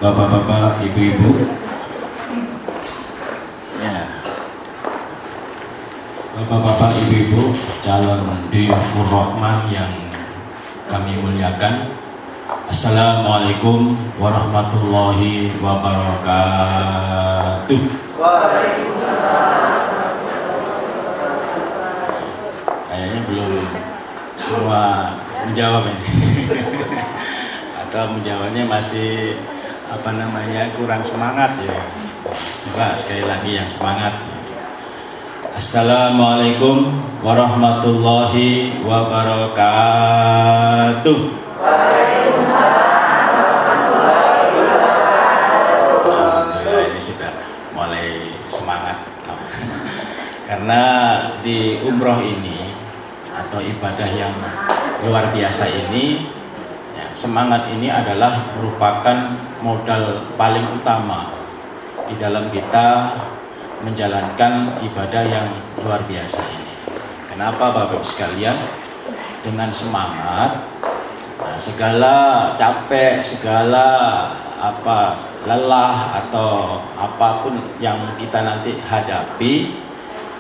Bapak-bapak, ibu-ibu, ya, bapak-bapak, ibu-ibu, calon Diyufur Rahman yang kami muliakan. Assalamualaikum warahmatullahi wabarakatuh. Kayaknya belum semua menjawab ini. Atau menjawabnya masih kurang semangat ya. Coba sekali lagi yang semangat. Assalamualaikum warahmatullahi wabarakatuh. Alhamdulillah, ini sudah mulai semangat. Karena di umroh ini atau ibadah yang luar biasa ini, semangat ini adalah merupakan modal paling utama di dalam kita menjalankan ibadah yang luar biasa ini. Kenapa Bapak Ibu sekalian? Dengan semangat, segala capek, segala lelah atau apapun yang kita nanti hadapi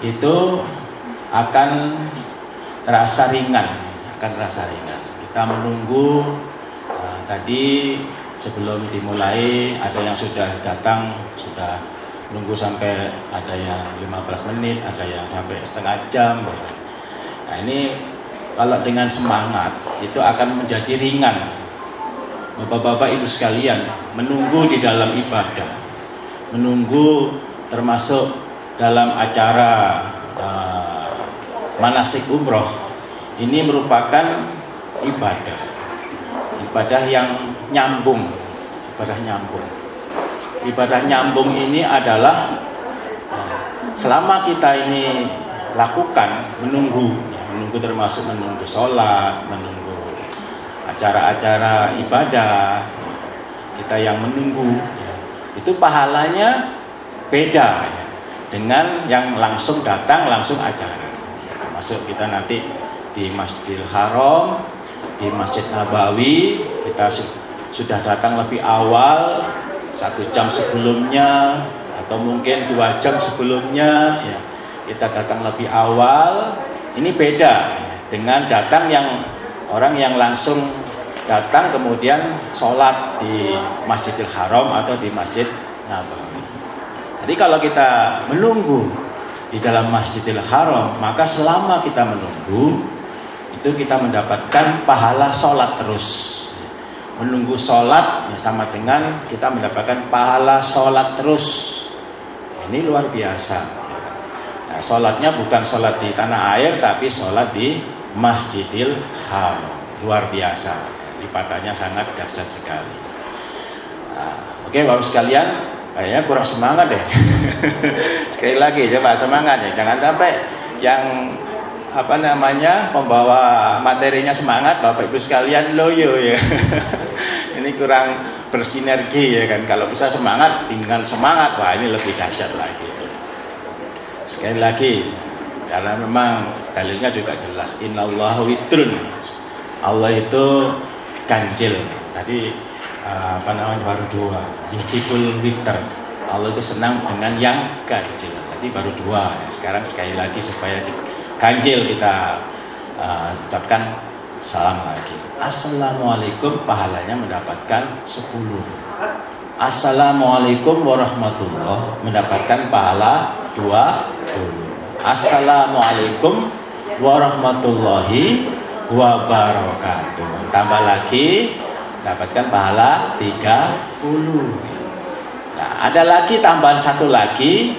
itu akan terasa ringan, Kita menunggu. Tadi sebelum dimulai ada yang sudah datang, sudah nunggu sampai ada yang 15 menit, ada yang sampai setengah jam. Nah ini kalau dengan semangat itu akan menjadi ringan. Bapak-bapak ibu sekalian, menunggu di dalam ibadah, menunggu termasuk dalam acara manasik umroh, ini merupakan ibadah yang nyambung. Ibadah nyambung ini adalah selama kita ini lakukan, menunggu termasuk menunggu sholat, menunggu acara-acara ibadah, kita yang menunggu, itu pahalanya beda dengan yang langsung datang, langsung acara. Termasuk kita nanti di Masjidil Haram, di Masjid Nabawi, kita sudah datang lebih awal, 1 jam sebelumnya atau mungkin 2 jam sebelumnya, ya, kita datang lebih awal. Ini beda dengan datang yang orang yang langsung datang kemudian sholat di Masjidil Haram atau di Masjid Nabawi. Jadi kalau kita menunggu di dalam Masjidil Haram, maka selama kita menunggu itu kita mendapatkan pahala sholat terus. Menunggu sholat ya, sama dengan kita mendapatkan pahala sholat terus. Ini luar biasa. Nah, sholatnya bukan sholat di tanah air, tapi sholat di Masjidil Haram. Luar biasa. Lipatannya sangat dahsyat sekali. Nah, oke Bapak sekalian, kayaknya kurang semangat deh. Sekali lagi coba semangat ya. Jangan sampai yang membawa materinya semangat, Bapak Ibu sekalian loyo ya. Ini kurang bersinergi ya kan. Kalau bisa semangat dengan semangat, wah ini lebih dahsyat lagi. Sekali lagi, karena memang dalilnya juga jelas, innallaha witrun. Allah itu ganjil. Tadi baru 2, yuhibbul witr. Allah itu senang dengan yang ganjil. Tadi baru 2. Sekarang sekali lagi supaya ganjil kita ucapkan salam lagi. Assalamualaikum, pahalanya mendapatkan 10. Assalamualaikum warahmatullahi, mendapatkan pahala 20. Assalamualaikum warahmatullahi wabarakatuh. Tambah lagi dapatkan pahala 30. Nah, ada lagi tambahan satu lagi,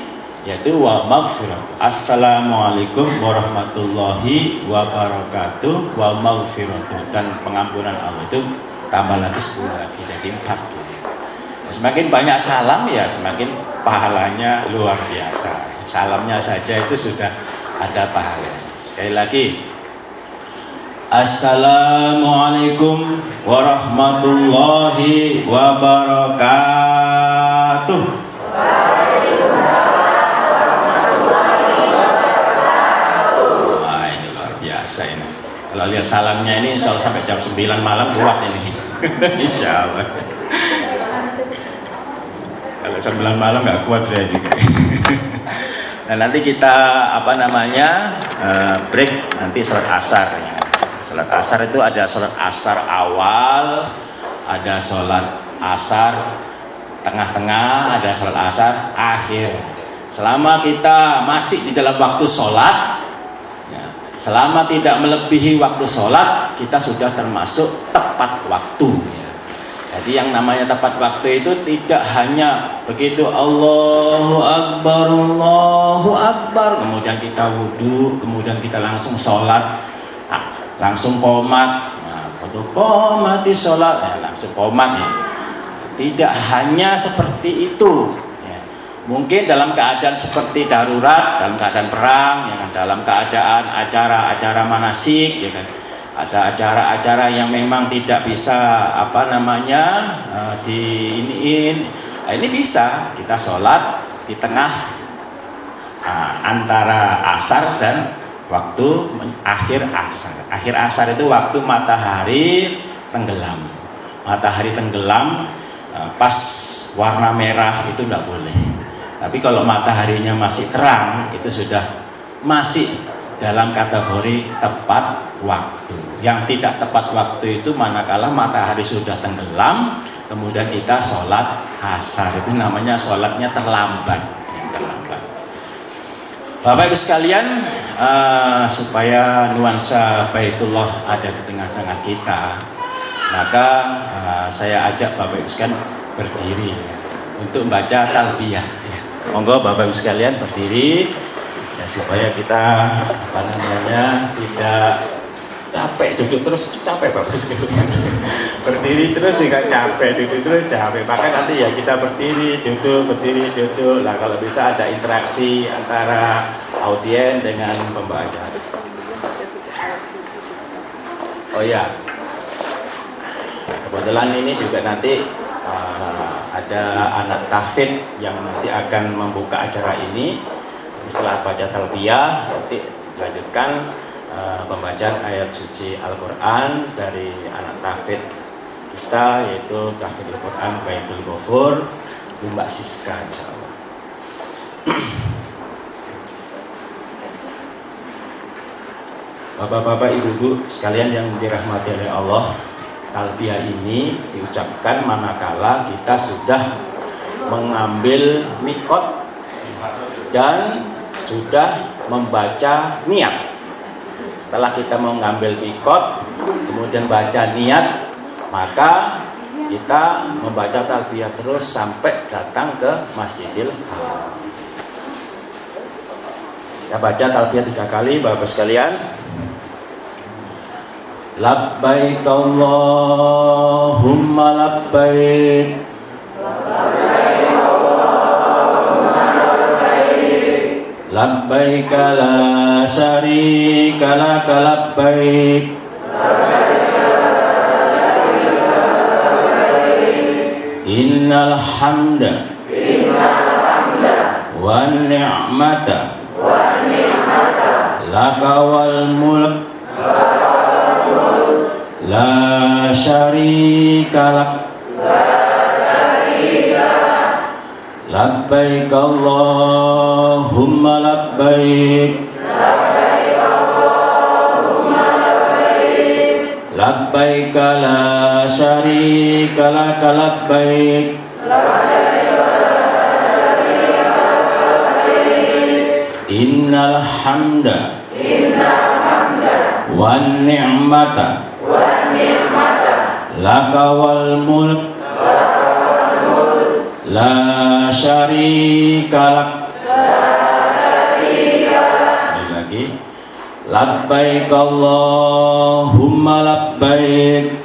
yaitu wa maghfiratuh. Assalamualaikum warahmatullahi wabarakatuh wa maghfiratuh, dan pengampunan Allah itu tambah lagi 10 lagi, jadi 40. Ya, semakin banyak salam ya semakin pahalanya luar biasa. Salamnya saja itu sudah ada pahalanya. Sekali lagi, Assalamualaikum warahmatullahi wabarakatuh. Ini. Kalau lihat salamnya ini insya Allah sampai jam 9 malam kuat ini. Insya Allah. Kalau jam 9 malam nggak kuat saya juga. Nah nanti kita break nanti sholat asar. Sholat asar itu ada sholat asar awal, ada sholat asar tengah-tengah, ada sholat asar akhir. Selama kita masih di dalam waktu sholat, ya, selama tidak melebihi waktu sholat, kita sudah termasuk tepat waktu. Ya. Jadi yang namanya tepat waktu itu tidak hanya begitu Allahu Akbar, kemudian kita wudhu, kemudian kita langsung sholat, langsung qomat. Nah, untuk qomati sholat, ya, langsung qomat ya. Tidak hanya seperti itu. Ya. Mungkin dalam keadaan seperti darurat, dalam keadaan perang, ya kan, dalam keadaan acara-acara manasik, ya kan. Ada acara-acara yang memang tidak bisa ini bisa kita sholat di tengah antara asar dan waktu akhir asar. Akhir asar itu waktu matahari tenggelam. Matahari tenggelam pas warna merah itu tidak boleh. Tapi kalau mataharinya masih terang itu sudah masih dalam kategori tepat waktu. Yang tidak tepat waktu itu manakala matahari sudah tenggelam, kemudian kita sholat asar, itu namanya sholatnya terlambat. Terlambat. Bapak Ibu sekalian, supaya nuansa Baitullah ada di tengah-tengah kita, maka saya ajak Bapak Ibu sekalian berdiri untuk membaca talbiyah. Ya. Monggo Bapak Ibu sekalian berdiri. Ya, supaya kita tidak capek, duduk terus capek Bapak sekalian. Berdiri terus juga capek, duduk terus capek. Maka nanti ya kita berdiri, duduk. Lah kalau bisa ada interaksi antara audien dengan pembaca. Oh ya, kebetulan ini juga nanti ada anak tahfidz yang nanti akan membuka acara ini. Setelah baca talbiyah, nanti lanjutkan pembacaan ayat suci Al-Quran dari anak tahfidz kita, yaitu tahfidz Al-Quran Baitul Ghafur Mbak Siska, insyaallah. Bapak-bapak, ibu-ibu sekalian yang dirahmati oleh Allah, talbiyah ini diucapkan manakala kita sudah mengambil miqat dan sudah membaca niat. Setelah kita mengambil miqat, kemudian baca niat, maka kita membaca talbiyah terus sampai datang ke Masjidil Haram. Kita baca talbiyah 3 kali, Bapak sekalian. Labbaik Allahumma labbaik. Labbaik la syarika lak labbaik. Innal hamda wan ni'mata laka wal mulk la syarika lak. Labbaik Allahumma labbaik. Labbaik la syarika lak labbaik. Innal hamda wan ni'mata laka wal mulk la syarika lak. Sekali lagi. Labbaik Allahumma labbaik.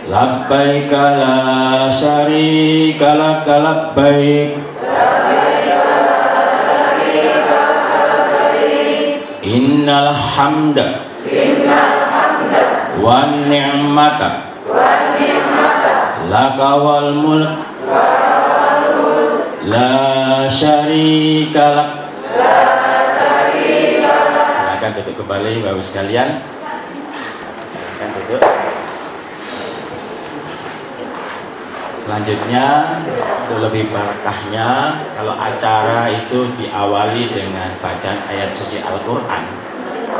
Labbaik la syarika lak labbaik. Innal hamda wan ni'mata laka wal mulk la syarika lak. Silakan duduk kembali Bapak sekalian. Silakan duduk. Selanjutnya, untuk lebih berkahnya, kalau acara itu diawali dengan bacaan ayat suci Al-Quran,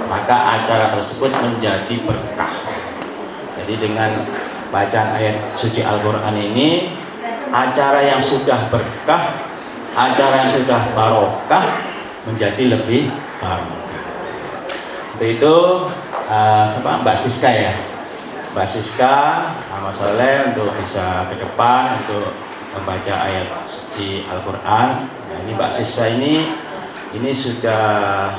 maka acara tersebut menjadi berkah. Jadi dengan bacaan ayat suci Al-Quran ini, acara yang sudah berkah, acara yang sudah barokah menjadi lebih barokah. Untuk itu, Mbak Siska ya, Mbak Siska, Ahmad Soleh untuk bisa ke depan untuk membaca ayat suci Al-Quran. Nah, ini Mbak Siska ini sudah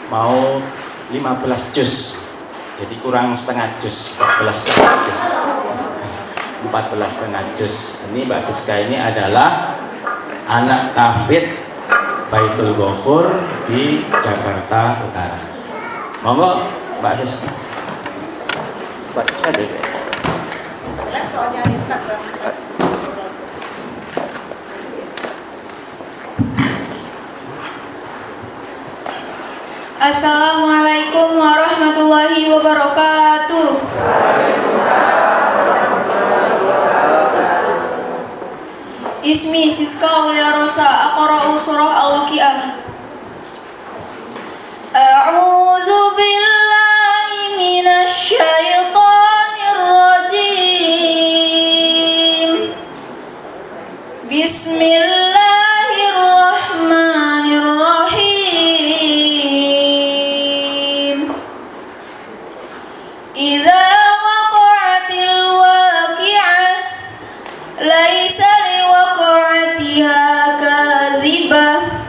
mau 15 juz, jadi kurang setengah juz, 14 setengah juz. Ini Mbak Siska ini adalah anak tahfidz Baitul Ghafur di Jakarta Utara. Monggo Mbak Siska. Mbak Siska deh. Assalamualaikum warahmatullahi wabarakatuh. Ismi Siska Aulia Rosa, aqra'u surah Al-Waqi'ah. A'udzu billahi minasy syaithanir rajim. Bismillahirrahmanirrahim. Idza waqa'atil waqi'ah laisa liwaqa'atiha kadhibah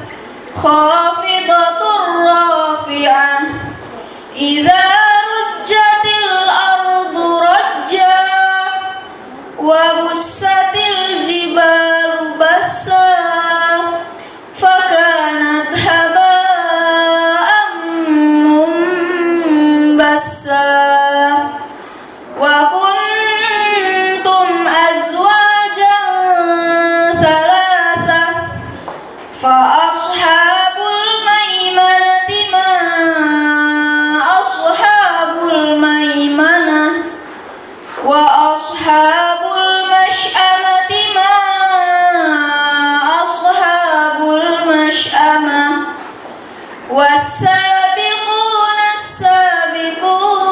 khafidatur rafi'ah. Idza rujjatil ardu rajja wa bussatil jibalu bassa fakanat haba'an munbassa wa kuntum azwajan thalatha fa ashabul maimanati ma ashabul maimanah wa ashabul mash'amati ma ashabul mash'amah was-sabiquna as-sabiqun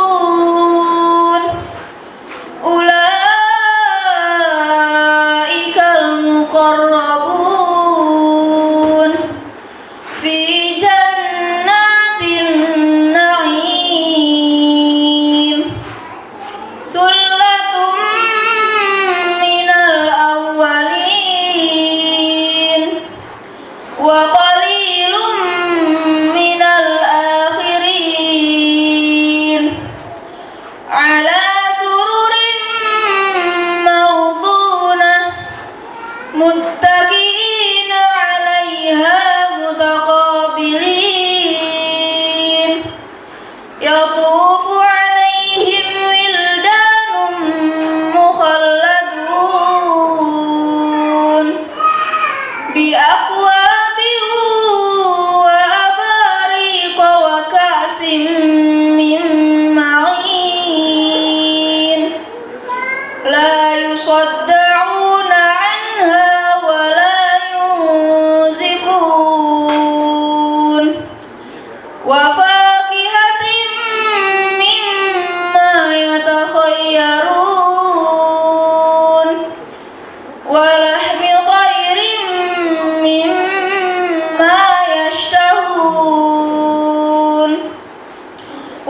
ulaikal muqarrabun fi jannatin na'im. Sullatum minal awwalin wa qalilum minal akhirin ala sururin mawdunah muttaqiina 'alaiha mutaqabilin yatufu 'alaihim wildanun mukhalladun bi aqwabin wa abariqa wa ka'sin min ma'in la yusaddauna 'anha wa la yunzifun wa faqihatin mimma yatakhayyarun wa lahmi tayrin mimma yashtahun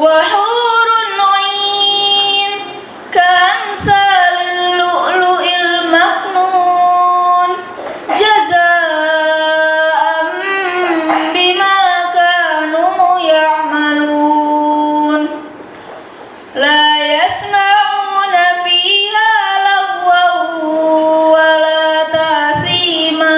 wa hurun 'ain ka'amsalil lu'lu'il maknun jazaa'an bima kanu ya'malun la yasma'una fiha lagwan wa la ta'thima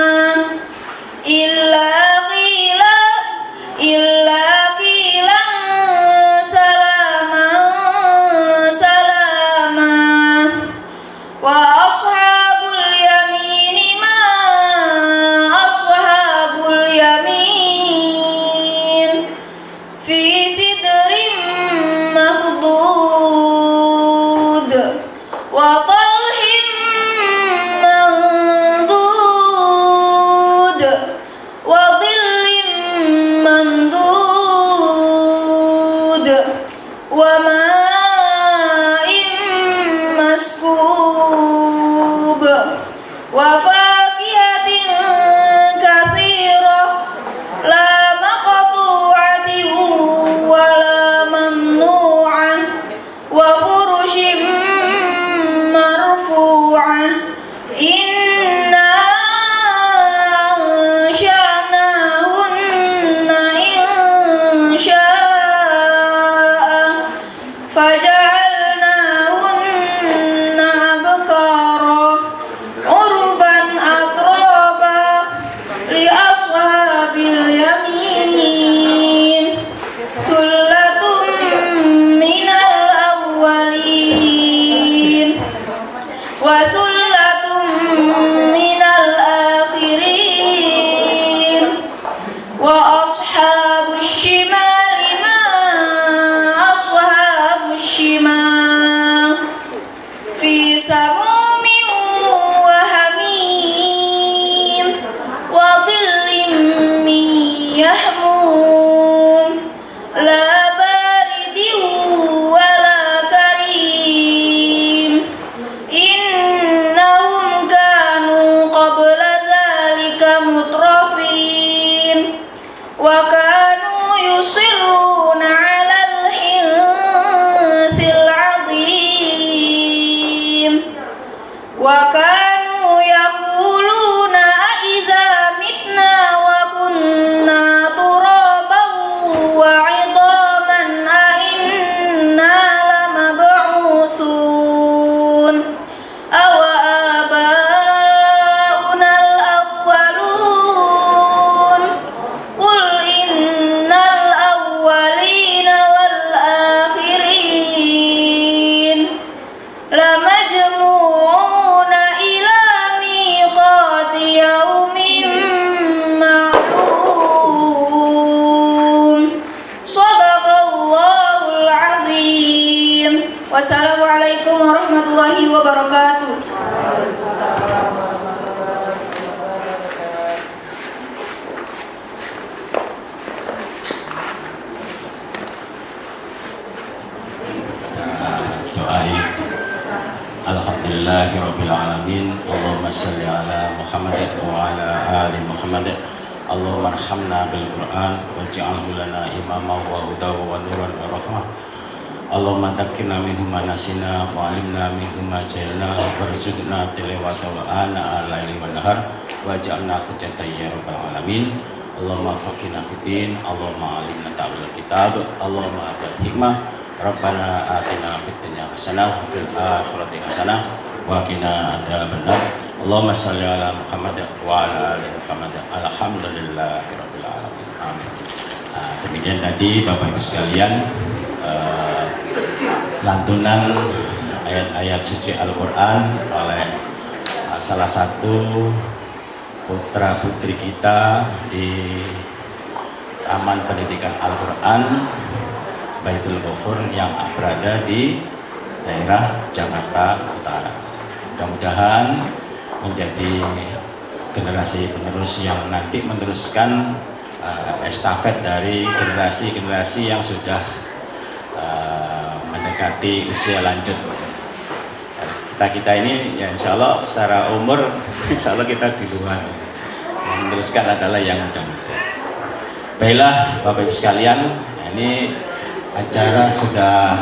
illa qilan salaman وماء مسكوب وفاكهة كثيرة لا مقطوعة ولا ممنوعة وفرش مرفوعة إنا أنشأناهن إنشاء فجعلناهن أبكارا عربا أترابا لأصحاب اليمين ثلة من الأولين وثلة من الآخرين وأصحاب الشمال ما أصحاب الشمال في سموم وحميم وظل من يحموم لا بارد ولا كريم إنهم كانوا قبل ذلك مترفين وكانوا يصرون على الحنث العظيم وكانوا يقولون أإذا متنا وكنا ترابا وعظاما أإنا لمبعوثون أو آباؤنا الأولون قل إن الأولين والآخرين لمجموعون إلى ميقات يوم معلوم صدق الله العظيم والسلام عليكم ورحمة الله وبركاته. Doai. Alhamdulillahirrabbilalamin. Allahumma salli ala Muhammad wa ala ali Muhammad. Allahumma arhamna bil Qur'an waj'alhu lana imama wa hudaw wa nuran wa rahmah. Allahumma dzakirna minhu ma nasina wa 'allimna minhu ma jahilna warzuqna tilawata wa ana al-laili wan nahar waj'alna hujjatan ya rabbal alamin. Allahumma faqihna fid-din, Allahumma 'allimna ta'wil kitab, Allahumma atil hikmah. Rabbana atina fid dunya hasanah wa fil akhirati hasanah wa qina adzabannar. Allahumma shalli ala Muhammad wa ala ali Muhammad. Alhamdulillahirabbil alamin. Amin. Demikian tadi Bapak Ibu sekalian lantunan ayat-ayat suci Al-Qur'an oleh salah satu putra putri kita di Taman Pendidikan Al-Qur'an Baitul Ghafur yang berada di daerah Jakarta Utara. Mudah-mudahan menjadi generasi penerus yang nanti meneruskan estafet dari generasi-generasi yang sudah mendekati usia lanjut. Kita ini ya insya Allah secara umur insya Allah kita duluan. Yang meneruskan adalah yang muda-muda. Baiklah Bapak Ibu sekalian, ini acara sudah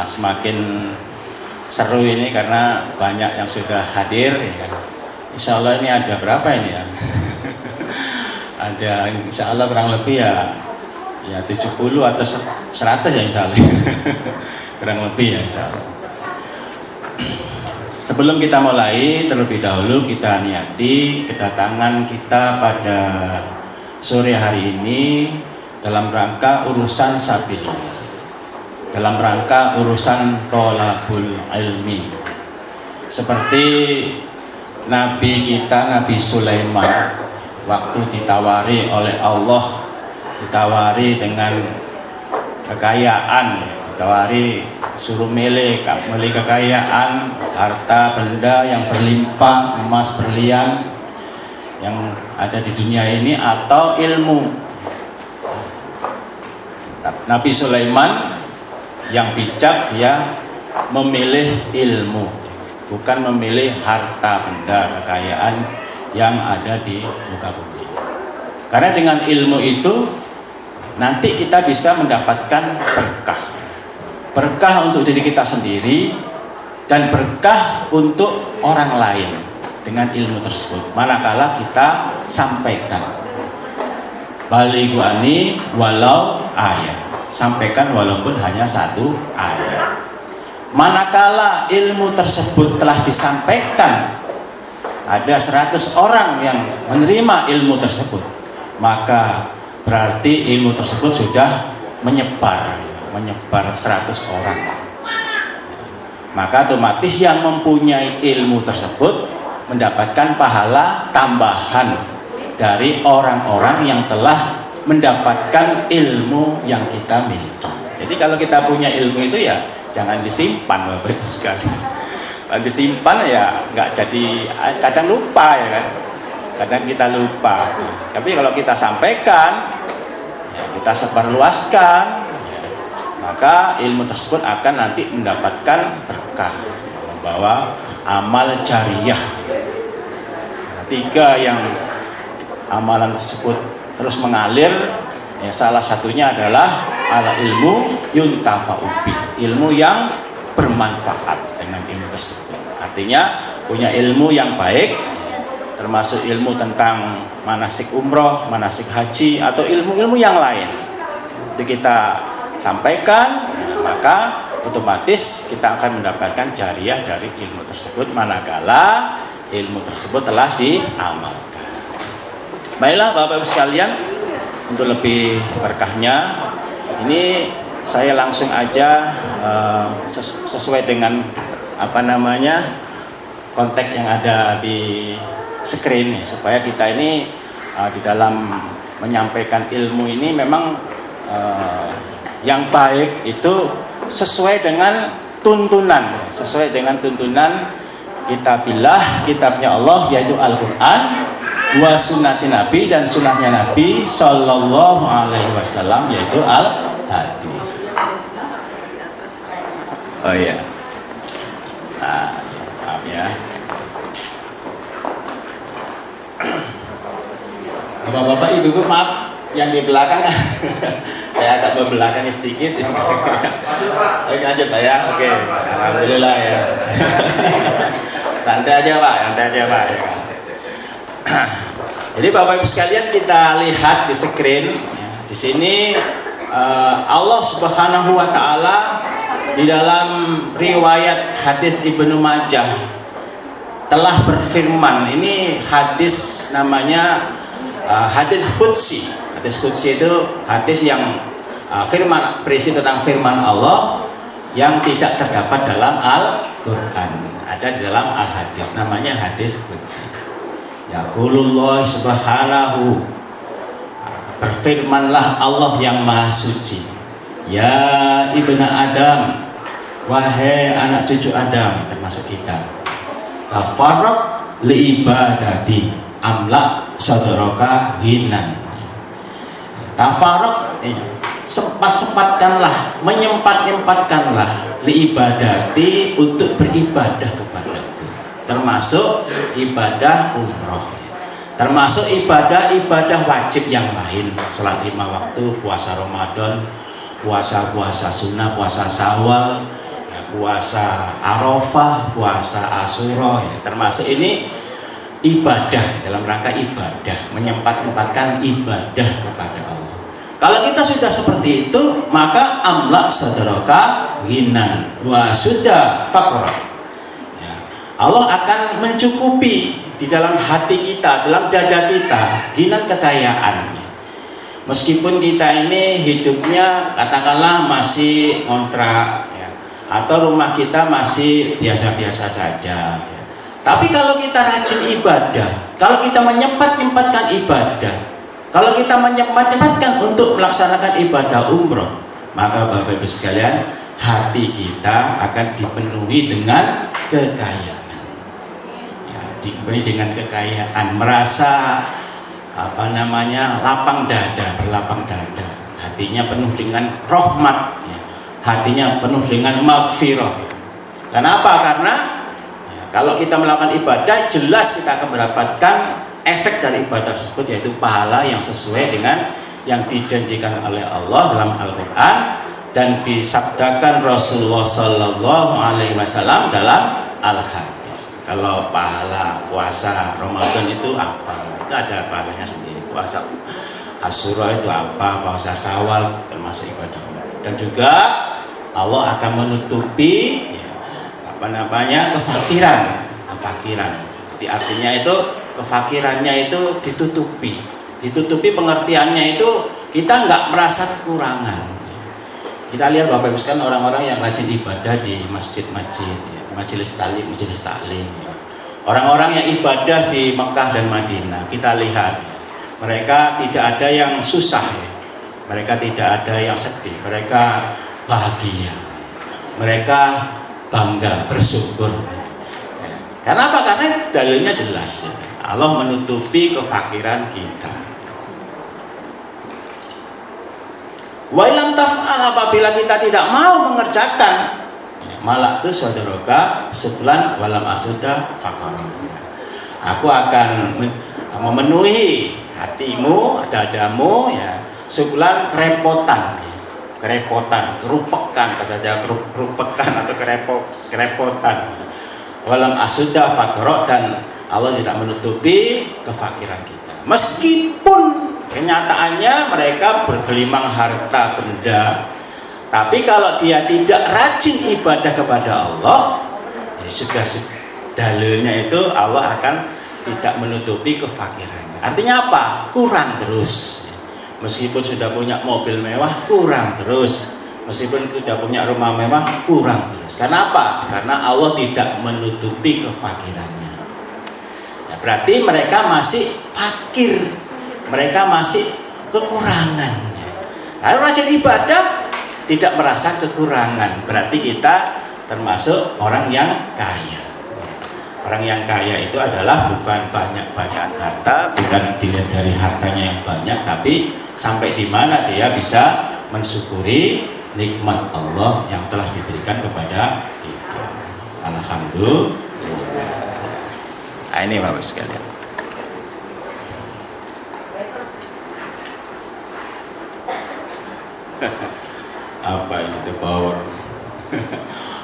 semakin seru ini karena banyak yang sudah hadir ya kan. Insya Allah ini ada berapa ini ya? Ada insya Allah kurang lebih ya 70 atau 100 ya insya Allah. Kurang lebih ya insya Allah. Sebelum kita mulai, terlebih dahulu kita niati kedatangan kita pada sore hari ini dalam rangka urusan sabilillah, dalam rangka urusan tolabul ilmi. Seperti Nabi kita, Nabi Sulaiman, waktu ditawari oleh Allah, ditawari dengan kekayaan, ditawari suruh milih kekayaan, harta benda yang berlimpah, emas berlian yang ada di dunia ini atau ilmu. Nabi Sulaiman Yang bijak dia memilih ilmu, bukan memilih harta benda kekayaan yang ada di muka bumi. Karena dengan ilmu itu nanti kita bisa mendapatkan berkah. Berkah untuk diri kita sendiri dan berkah untuk orang lain dengan ilmu tersebut. Manakala kita sampaikan. Balighu ani walau ayat. Sampaikan walaupun hanya satu ayat. Manakala ilmu tersebut telah disampaikan, ada 100 orang yang menerima ilmu tersebut, maka berarti ilmu tersebut sudah menyebar 100 orang. Maka otomatis yang mempunyai ilmu tersebut mendapatkan pahala tambahan dari orang-orang yang telah mendapatkan ilmu yang kita miliki. Jadi kalau kita punya ilmu itu ya jangan disimpan, Bapak Ibu sekalian. Kalau disimpan ya nggak jadi, kadang lupa ya kan. Kadang kita lupa. Tapi kalau kita sampaikan, ya kita sebarluaskan, ya, maka ilmu tersebut akan nanti mendapatkan berkah, membawa amal jariah. Nah, 3 yang amalan tersebut terus mengalir, ya, salah satunya adalah ala ilmu yuntafa'u bih, ilmu yang bermanfaat dengan ilmu tersebut. Artinya punya ilmu yang baik, termasuk ilmu tentang manasik umroh, manasik haji, atau ilmu-ilmu yang lain. Itu kita sampaikan, ya, maka otomatis kita akan mendapatkan jariah dari ilmu tersebut manakala ilmu tersebut telah diamalkan. Baiklah Bapak Ibu sekalian, untuk lebih berkahnya ini saya langsung aja sesuai dengan konteks yang ada di screen, supaya kita ini di dalam menyampaikan ilmu ini memang yang baik itu sesuai dengan tuntunan kitabillah, kitabnya Allah yaitu Al-Quran, wa sunnati Nabi, dan sunnahnya Nabi Sallallahu Alaihi Wasallam yaitu al-hadis. Oh iya, nah, maaf ya, bapak-bapak, ibu-ibu, maaf yang di belakang saya agak membelakangnya sedikit. Oke, lanjut Pak ya. Oke, alhamdulillah ya. Santai aja Pak ya. Jadi Bapak Ibu sekalian, kita lihat di screen ya, di sini Allah Subhanahu wa taala di dalam riwayat hadis Ibnu Majah telah berfirman. Ini hadis namanya hadis qudsi. Hadis qudsi itu hadis yang firman, berisi tentang firman Allah yang tidak terdapat dalam Al-Qur'an, ada di dalam Al-Hadis, namanya hadis qudsi. Yaqulullah subhanahu, berfirmanlah Allah yang maha suci, ya ibna Adam, wahai anak cucu Adam, termasuk kita, tafarraq li ibadati amla sadraka hinan. Tafarraq, sempat-sempatkanlah, menyempat-nyempatkanlah li ibadati, untuk beribadah kepadaku, termasuk ibadah umroh, termasuk ibadah wajib yang lain, sholat 5 waktu, puasa Ramadan, puasa sunnah, puasa Syawal, ya, puasa Arafah, puasa Asyura, ya, termasuk ini ibadah, dalam rangka ibadah, menyempat-nyempatkan ibadah kepada Allah. Kalau kita sudah seperti itu, maka amla sadraka ghinan wa sudah faqra. Allah akan mencukupi di dalam hati kita, dalam dada kita, ghinan, kekayaan. Meskipun kita ini hidupnya katakanlah masih kontrak ya, atau rumah kita masih biasa-biasa saja ya. Tapi kalau kita rajin ibadah, kalau kita menyempat-nyempatkan ibadah, kalau kita menyempat-nyempatkan untuk melaksanakan ibadah umroh, maka Bapak Ibu sekalian, hati kita akan dipenuhi dengan kekayaan. Dipenuhi dengan kekayaan, merasa lapang dada, berlapang dada, hatinya penuh dengan rahmat ya, hatinya penuh dengan maghfirah. Kenapa? Karena ya, kalau kita melakukan ibadah, jelas kita akan mendapatkan efek dari ibadah tersebut, yaitu pahala yang sesuai dengan yang dijanjikan oleh Allah dalam Al-Quran dan disabdakan Rasulullah Sallallahu Alaihi Wasallam dalam Al-Hadis. Kalau pahala puasa Ramadan itu apa? Itu ada pahalanya sendiri. Puasa Asyura itu apa? Puasa Syawal termasuk ibadah. Dan juga Allah akan menutupi kefakiran. Jadi artinya itu kefakirannya itu ditutupi pengertiannya itu kita nggak merasa kekurangan. Kita lihat Bapak Ibu sekalian, orang-orang yang rajin ibadah di masjid-masjid, majelis taklim, orang-orang yang ibadah di Mekah dan Madinah, kita lihat mereka tidak ada yang susah, mereka tidak ada yang sedih, mereka bahagia, mereka bangga, bersyukur. Karena apa? Karena dalilnya jelas. Allah menutupi kefakiran kita. Wa ilam taf'al, apabila kita tidak mau mengerjakan, malak tu saudara sebulan walam asuda fakar. Aku akan memenuhi hatimu, dadamu ya, sebulan kerepotan, kerupekan, saja kerupekan atau kerepotan. Walam asuda fakar, dan Allah tidak menutupi kefakiran kita. Meskipun kenyataannya mereka bergelimang harta benda, tapi kalau dia tidak rajin ibadah kepada Allah, ya sudah dalilnya itu Allah akan tidak menutupi kefakirannya. Artinya apa? Kurang terus. Meskipun sudah punya mobil mewah, kurang terus. Meskipun sudah punya rumah mewah, kurang terus. Karena apa? Karena Allah tidak menutupi kefakirannya. Ya, berarti mereka masih fakir, mereka masih kekurangan. Lalu rajin ibadah tidak merasa kekurangan, berarti kita termasuk orang yang kaya. Orang yang kaya itu adalah bukan banyak-banyak harta, bukan dilihat dari hartanya yang banyak, tapi sampai di mana dia bisa mensyukuri nikmat Allah yang telah diberikan kepada kita. Alhamdulillah. Nah, ini Bapak sekalian. Apa ini the power?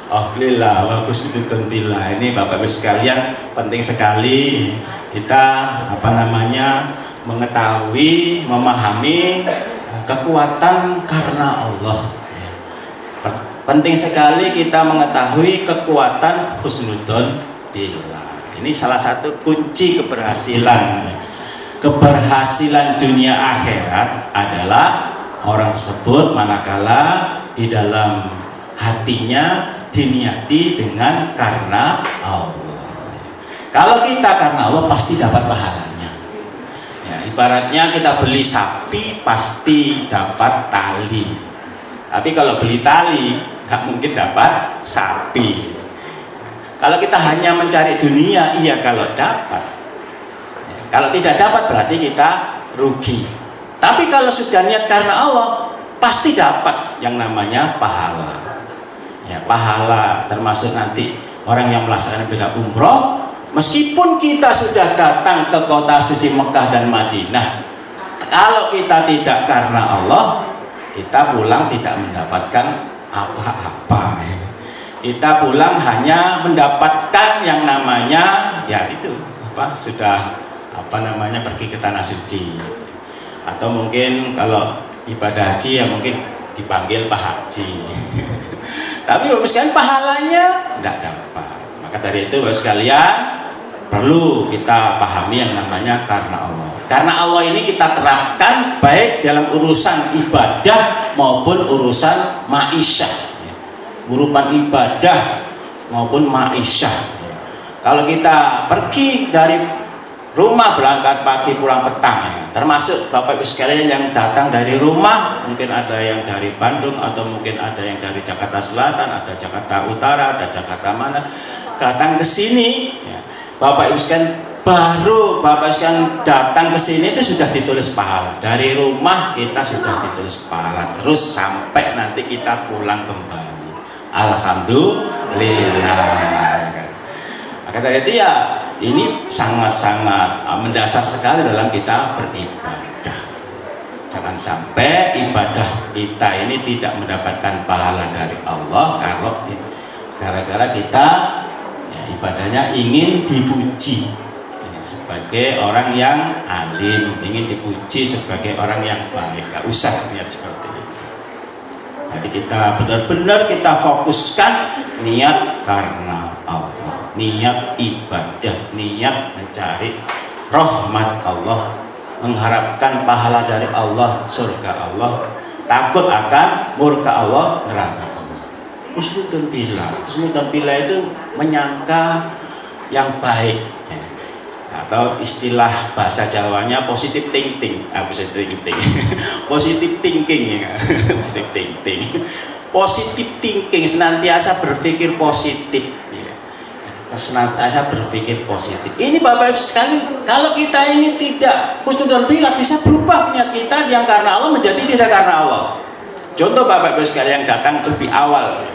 Alhamdulillah wa khusnul billah. Ini Bapak Ibu sekalian, penting sekali kita mengetahui, memahami kekuatan karena Allah. Penting sekali kita mengetahui kekuatan husnudzon billah. Ini salah satu kunci keberhasilan dunia akhirat adalah orang tersebut manakala di dalam hatinya diniati dengan karena Allah. Kalau kita karena Allah pasti dapat pahalanya. Ya, ibaratnya kita beli sapi pasti dapat tali. Tapi kalau beli tali nggak mungkin dapat sapi. Kalau kita hanya mencari dunia, iya kalau dapat. Ya, kalau tidak dapat berarti kita rugi. Tapi kalau sudah niat karena Allah, pasti dapat yang namanya pahala. Ya, pahala termasuk nanti orang yang melaksanakan ibadah umroh, meskipun kita sudah datang ke kota suci Mekah dan Madinah, kalau kita tidak karena Allah, kita pulang tidak mendapatkan apa-apa. Kita pulang hanya mendapatkan yang namanya pergi ke tanah suci. Atau mungkin kalau ibadah haji ya mungkin dipanggil Pak Haji. Tapi Bapak sekalian pahalanya tidak dapat. Maka dari itu Bapak sekalian perlu kita pahami yang namanya karena Allah. Karena Allah ini kita terapkan baik dalam urusan ibadah maupun urusan ma'isyah. Urusan ibadah maupun ma'isyah. Kalau kita pergi dari rumah berangkat pagi pulang petang, termasuk Bapak Ibu sekalian yang datang dari rumah, mungkin ada yang dari Bandung atau mungkin ada yang dari Jakarta Selatan, ada Jakarta Utara, ada Jakarta mana, datang ke sini, ya. Bapak Ibu sekalian baru Bapak sekalian datang ke sini itu sudah ditulis pahala. Dari rumah kita sudah ditulis pahala, terus sampai nanti kita pulang kembali. Alhamdulillah. Maka dari itu ya ini sangat-sangat mendasar sekali dalam kita beribadah. Jangan sampai ibadah kita ini tidak mendapatkan pahala dari Allah kalau gara-gara kita ya, ibadahnya ingin dipuji ya, sebagai orang yang alim, ingin dipuji sebagai orang yang baik. Gak usah niat seperti itu. Jadi kita benar-benar kita fokuskan niat karena Allah, niat ibadah, niat mencari rahmat Allah, mengharapkan pahala dari Allah, surga Allah, takut akan murka Allah, neraka Allah. Husnudon billah itu menyangka yang baik ya. Atau istilah bahasa Jawanya positive thinking, positive thinking ya. Positive thinking, senantiasa berpikir positif ya. Senantiasa berpikir positif. Ini Bapak Ibu sekalian, kalau kita ini tidak husnudon billah, bisa berubah niat kita yang karena Allah menjadi tidak karena Allah. Contoh Bapak Ibu sekalian yang datang lebih awal,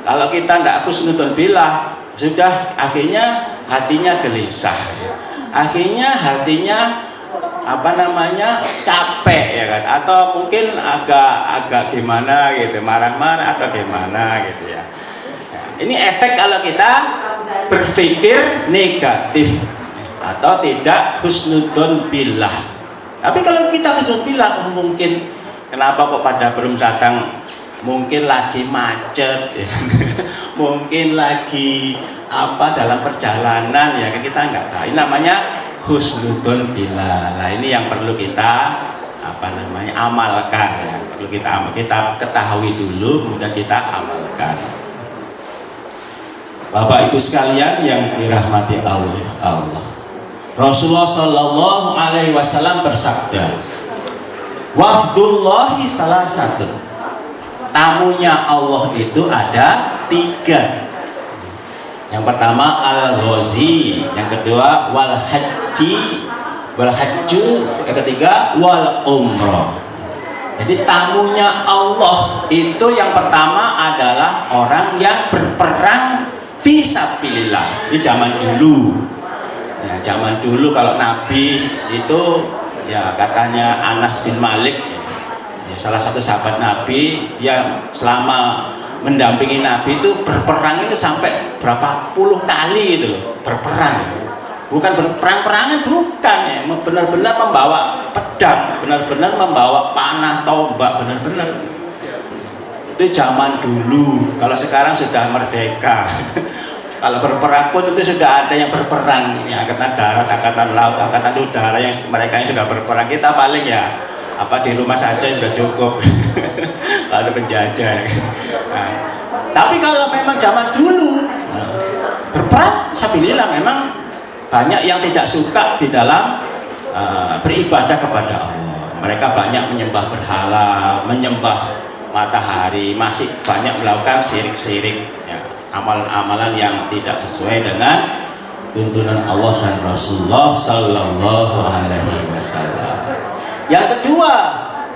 kalau kita tidak husnudon billah, sudah akhirnya hatinya gelisah ya. Akhirnya hatinya capek ya kan, atau mungkin agak gimana gitu, marah-marah atau gimana gitu ya. Ini efek kalau kita berpikir negatif atau tidak husnudon billah. Tapi kalau kita husnudon billah, mungkin kenapa kok pada belum datang? Mungkin lagi macet ya. Mungkin lagi dalam perjalanan ya, kita nggak tahu. Ini namanya husnudon billah. Nah ini yang perlu kita amalkan ya. Perlu kita ketahui dulu, kemudian kita amalkan. Bapak Ibu sekalian yang dirahmati Allah, Rasulullah Shallallahu Alaihi Wasallam bersabda, wafdullahi salah satu, tamunya Allah itu ada 3. Yang pertama al-ghazi, yang kedua wal hajju, yang ketiga wal umroh. Jadi tamunya Allah itu yang pertama adalah orang yang berperang fisabilillah. Ini zaman dulu ya, zaman dulu kalau Nabi itu ya katanya Anas bin Malik ya, salah satu sahabat Nabi, dia selama mendampingi Nabi itu berperang itu sampai berapa puluh kali itu loh, berperang. Bukan berperang-perangan, bukan ya, benar-benar membawa pedang, benar-benar membawa panah, tombak, benar-benar itu zaman dulu. Kalau sekarang sudah merdeka. Kalau berperang pun itu sudah ada yang berperang ya, angkatan darat, angkatan laut, angkatan udara, yang mereka yang sudah berperang. Kita paling ya di rumah saja sudah cukup. Kalau ada penjajah nah, tapi kalau memang zaman dulu berperang sabilillah, memang banyak yang tidak suka di dalam beribadah kepada Allah. Mereka banyak menyembah berhala, menyembah matahari, masih banyak melakukan syirik-syirik ya, amalan-amalan yang tidak sesuai dengan tuntunan Allah dan Rasulullah Sallallahu Alaihi Wasallam. Yang kedua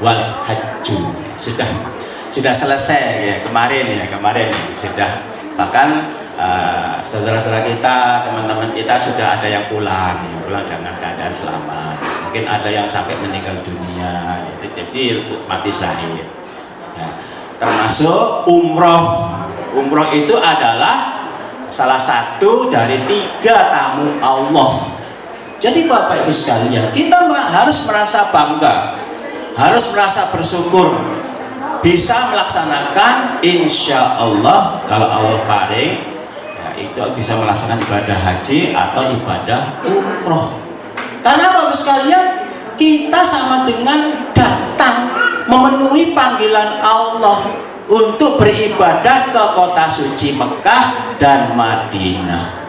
wal hajju, sudah selesai ya, kemarin sudah, bahkan saudara-saudara kita, teman-teman kita sudah ada yang pulang dengan keadaan selamat. Mungkin ada yang sampai meninggal dunia, jadi mati syahid. Ya, termasuk umroh. Umroh itu adalah salah satu dari 3 tamu Allah. Jadi Bapak Ibu sekalian, kita harus merasa bangga, harus merasa bersyukur bisa melaksanakan, insya Allah kalau Allah paring ya, itu bisa melaksanakan ibadah haji atau ibadah umroh. Karena Bapak Ibu sekalian, kita sama dengan datang memenuhi panggilan Allah untuk beribadah ke kota suci Mekah dan Madinah,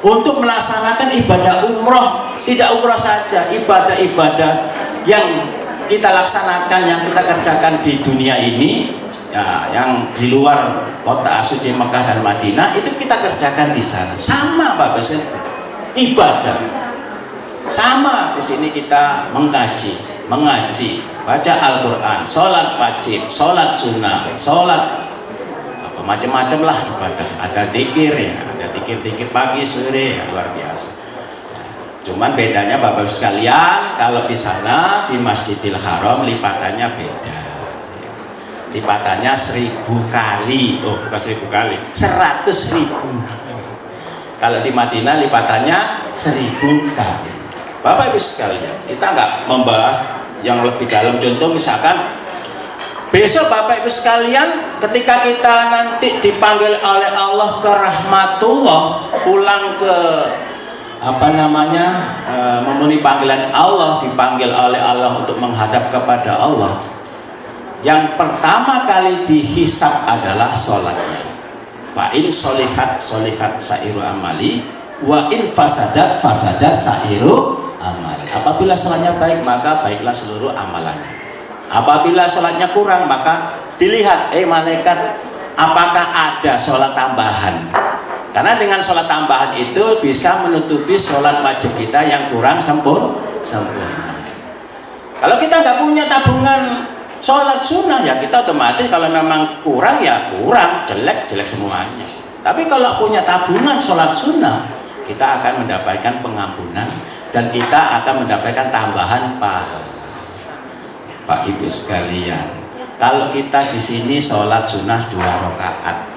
untuk melaksanakan ibadah umroh. Tidak umroh saja, ibadah-ibadah yang kita laksanakan, yang kita kerjakan di dunia ini ya, yang di luar kota suci Mekah dan Madinah, itu kita kerjakan di sana. Sama Bapak Ibu, ibadah Sama di sini kita mengaji, baca Al-Quran, sholat wajib, sholat sunnah, sholat apa macam-macam lah ibadah. Ada zikir ya, ada zikir pagi sore ya, luar biasa. Ya, cuman bedanya Bapak Ibu sekalian, kalau di sana di Masjidil Haram lipatannya beda. Lipatannya 1000 kali, oh bukan 1000 kali, 100.000. Kalau di Madinah lipatannya 1000 kali. Bapak Ibu sekalian, kita nggak membahas yang lebih dalam. Contoh misalkan besok Bapak Ibu sekalian, ketika kita nanti dipanggil oleh Allah ke rahmatullah, pulang ke memenuhi panggilan Allah, dipanggil oleh Allah untuk menghadap kepada Allah, yang pertama kali dihisab adalah sholatnya. Fa in solihat sairu amali, wa in fasadat sairu amal. Apabila sholatnya baik, maka baiklah seluruh amalannya. Apabila sholatnya kurang, maka dilihat malaikat, apakah ada sholat tambahan. Karena dengan sholat tambahan itu bisa menutupi sholat wajib kita yang kurang sempurna. Kalau kita nggak punya tabungan sholat sunnah, ya kita otomatis kalau memang kurang ya kurang, jelek semuanya. Tapi kalau punya tabungan sholat sunnah, kita akan mendapatkan pengampunan dan kita akan mendapatkan tambahan pahala. Pak Ibu sekalian, kalau kita di sini sholat sunnah 2 rakaat,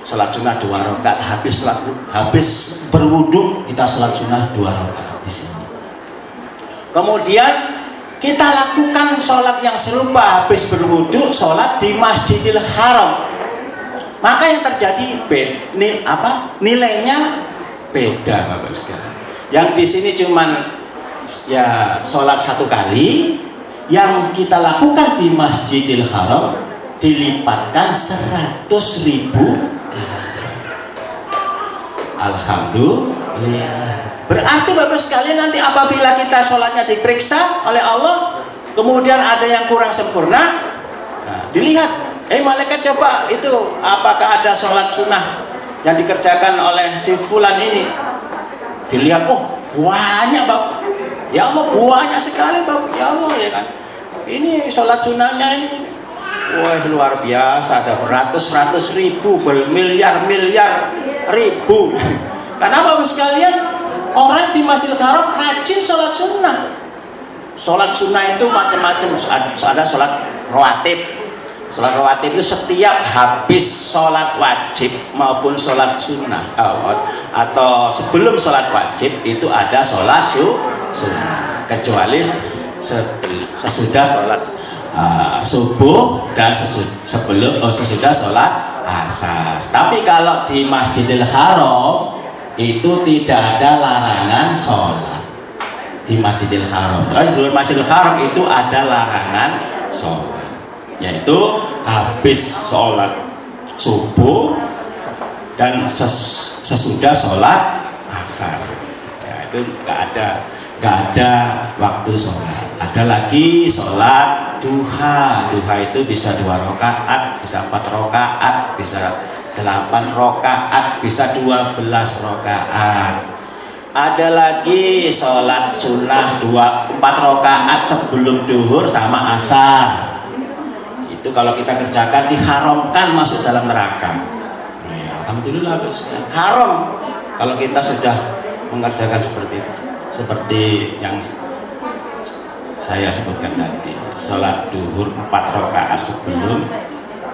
sholat sunnah 2 rakaat, habis berwudu kita sholat sunnah 2 rakaat di sini. Kemudian kita lakukan sholat yang serupa habis berwudu, sholat di Masjidil Haram, maka yang terjadi nilainya beda Bapak sekalian. Yang di sini cuman ya sholat 1 kali, yang kita lakukan di Masjidil Haram dilipatkan 100.000 kali. Alhamdulillah. Berarti Bapak sekalian, nanti apabila kita sholatnya diperiksa oleh Allah, kemudian ada yang kurang sempurna, dilihat, malaikat coba itu apakah ada sholat sunnah yang dikerjakan oleh si fulan ini. Dilihat, oh banyak Bapak, ya Allah banyak sekali Bapak, ya Allah ya kan. Ini sholat sunnahnya ini, wah luar biasa, ada beratus ribu, bermiliar ribu. Karena Bapak sekalian, orang di Masjidil Haram rajin sholat sunnah. Sholat sunnah itu macam-macam. Ada sholat rawatib. Sholat rawatib itu setiap habis sholat wajib maupun sholat sunnah, atau sebelum sholat wajib itu ada sholat sunnah. Kecuali sesudah sholat subuh dan sesudah sholat asar. Tapi kalau di Masjidil Haram itu tidak ada larangan sholat di Masjidil Haram. Terus di Masjidil Haram itu ada larangan sholat, yaitu habis sholat subuh dan sesudah sholat asar. Ya, itu nggak ada waktu sholat. Ada lagi sholat duha. Duha itu bisa 2 rakaat, bisa 4 rakaat, bisa 8 rakaat, bisa 12 rakaat. Ada lagi sholat sunnah 4 rakaat sebelum duhur sama asar. Itu kalau kita kerjakan diharamkan masuk dalam neraka. Alhamdulillah haram kalau kita sudah mengerjakan seperti itu, seperti yang saya sebutkan tadi. Sholat duhur 4 rakaat sebelum